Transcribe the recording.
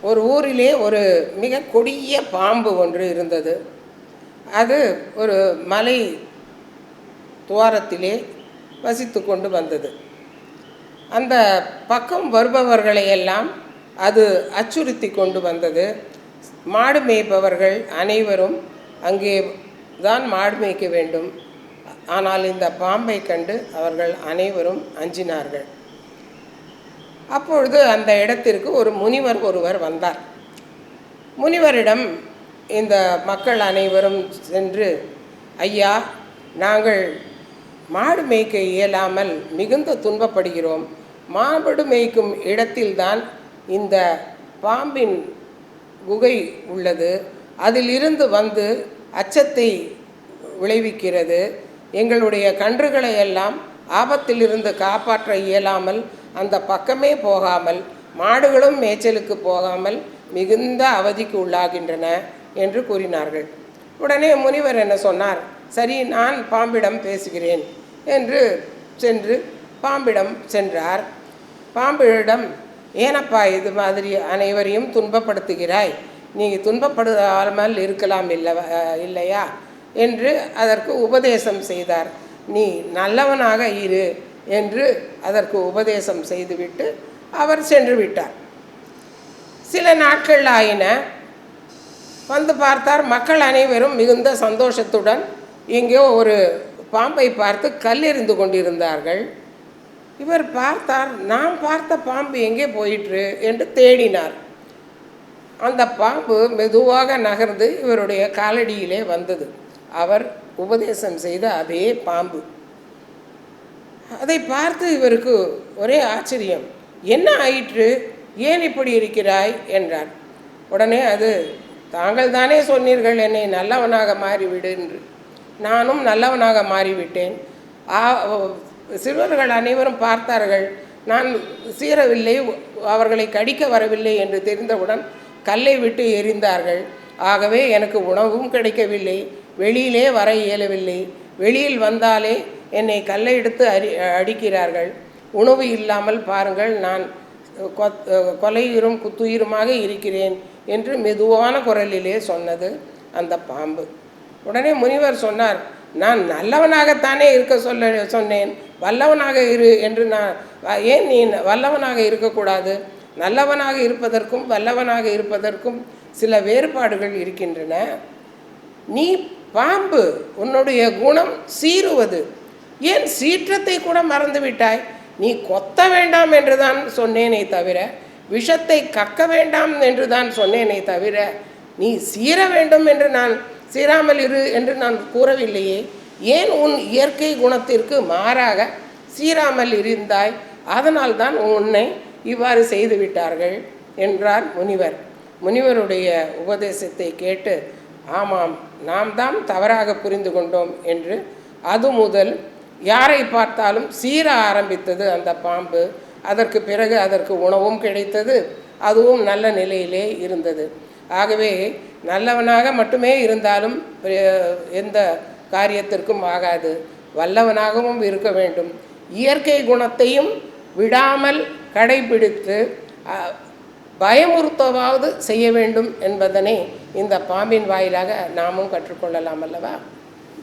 ஒரு ஊரிலே ஒரு மிக கொடிய பாம்பு ஒன்று இருந்தது. அது ஒரு மலை துவாரத்திலே வசித்து கொண்டு வந்தது. அந்த பக்கம் வருபவர்களையெல்லாம் அது அச்சுறுத்தி கொண்டு வந்தது. மாடு மேய்ப்பவர்கள் அனைவரும் அங்கே தான் மாடு மேய்க்க வேண்டும். ஆனால் இந்த பாம்பை கண்டு அவர்கள் அனைவரும் அஞ்சினார்கள். அப்பொழுது அந்த இடத்திற்கு ஒரு முனிவர் ஒருவர் வந்தார். முனிவரிடம் இந்த மக்கள் அனைவரும் சென்று, ஐயா, நாங்கள் மாடு மேய்க்க இயலாமல் மிகுந்த துன்பப்படுகிறோம். மாடு மேய்க்கும் இடத்தில்தான் இந்த பாம்பின் குகை உள்ளது. அதிலிருந்து வந்து அச்சத்தை விளைவிக்கிறது. எங்களுடைய கன்றுகளை எல்லாம் ஆபத்திலிருந்து காப்பாற்ற இயலாமல் அந்த பக்கமே போகாமல் மாடுகளும் மேய்ச்சலுக்கு போகாமல் மிகுந்த அவதிக்கு உள்ளாகின்றன என்று கூறினார்கள். உடனே முனிவர் என்ன சொன்னார், சரி, நான் பாம்பிடம் பேசுகிறேன் என்று சென்று பாம்பிடம் சென்றார். பாம்பிடம், ஏனப்பா இது மாதிரி அனைவரையும் துன்பப்படுத்துகிறாய்? நீ துன்பப்படாமல் இருக்கலாம் இல்லையா என்று அதற்கு உபதேசம் செய்தார். நீ நல்லவனாக இரு என்று அதற்கு உபதேசம் செய்துவிட்டு அவர் சென்று விட்டார். சில நாட்கள் ஆயின. வந்து பார்த்தார், மக்கள் அனைவரும் மிகுந்த சந்தோஷத்துடன் எங்கேயோ ஒரு பாம்பை பார்த்து கல்லெறிந்து கொண்டிருந்தார்கள். இவர் பார்த்தார், நாம் பார்த்த பாம்பு எங்கே போயிற்று என்று தேடினார். அந்த பாம்பு மெதுவாக நகர்ந்து இவருடைய காலடியிலே வந்தது. அவர் உபதேசம் செய்த அதே பாம்பு. அதை பார்த்து இவருக்கு ஒரே ஆச்சரியம். என்ன ஆயிற்று, ஏன் இப்படி இருக்கிறாய் என்றார். உடனே அது, தாங்கள் தானே சொன்னீர்கள் என்னை நல்லவனாக மாறிவிடு என்று. நானும் நல்லவனாக மாறிவிட்டேன். சிறுவர்கள் அனைவரும் பார்த்தார்கள், நான் சீரவில்லை, அவர்களை கடிக்க வரவில்லை என்று தெரிந்தவுடன் கல்லை விட்டு எறிந்தார்கள். ஆகவே எனக்கு உணவும் கிடைக்கவில்லை, வெளியிலே வர இயலவில்லை. வெளியில் வந்தாலே என்னை கல்லை எடுத்து அடிக்கிறார்கள். உணவு இல்லாமல் பாருங்கள், நான் கொலையுறும் குத்துயிருமாக இருக்கிறேன் என்று மெதுவான குரலிலே சொன்னது அந்த பாம்பு. உடனே முனிவர் சொன்னார், நான் நல்லவனாகத்தானே இருக்க சொன்னேன், வல்லவனாக இரு என்று. ஏன் நீ வல்லவனாக இருக்கக்கூடாது? நல்லவனாக இருப்பதற்கும் வல்லவனாக இருப்பதற்கும் சில வேறுபாடுகள் இருக்கின்றன. நீ பாம்பு, உன்னுடைய குணம் சீறுவது. ஏன் சீற்றத்தை கூட மறந்து விட்டாய்? நீ கொத்த வேண்டாம் என்று தான் சொன்னேனே தவிர, விஷத்தை கக்க வேண்டாம் என்று தான் சொன்னேனே தவிர, நீ சீர வேண்டும் என்று நான் சீராமல் இரு என்று நான் கூறவில்லையே. ஏன் உன் இயற்கை குணத்திற்கு மாறாக சீராமல் இருந்தாய்? அதனால் தான் உன்னை இவ்வாறு செய்து விட்டார்கள் என்றார் முனிவர். முனிவருடைய உபதேசத்தை கேட்டு, ஆமாம், நாம் தான் தவறாக புரிந்து கொண்டோம் என்று அது முதல் யாரை பார்த்தாலும் சீர ஆரம்பித்தது அந்த பாம்பு. அதற்கு பிறகு அதற்கு உணவும் கிடைத்தது, அதுவும் நல்ல நிலையிலே இருந்தது. ஆகவே நல்லவனாக மட்டுமே இருந்தாலும் எந்த காரியத்திற்கும் ஆகாது, வல்லவனாகவும் இருக்க வேண்டும். இயற்கை குணத்தையும் விடாமல் கடைபிடித்து பயமுறுத்தவாவது செய்ய வேண்டும் என்பதனை இந்த பாம்பின் வாயிலாக நாமும் கற்றுக்கொள்ளலாம் அல்லவா?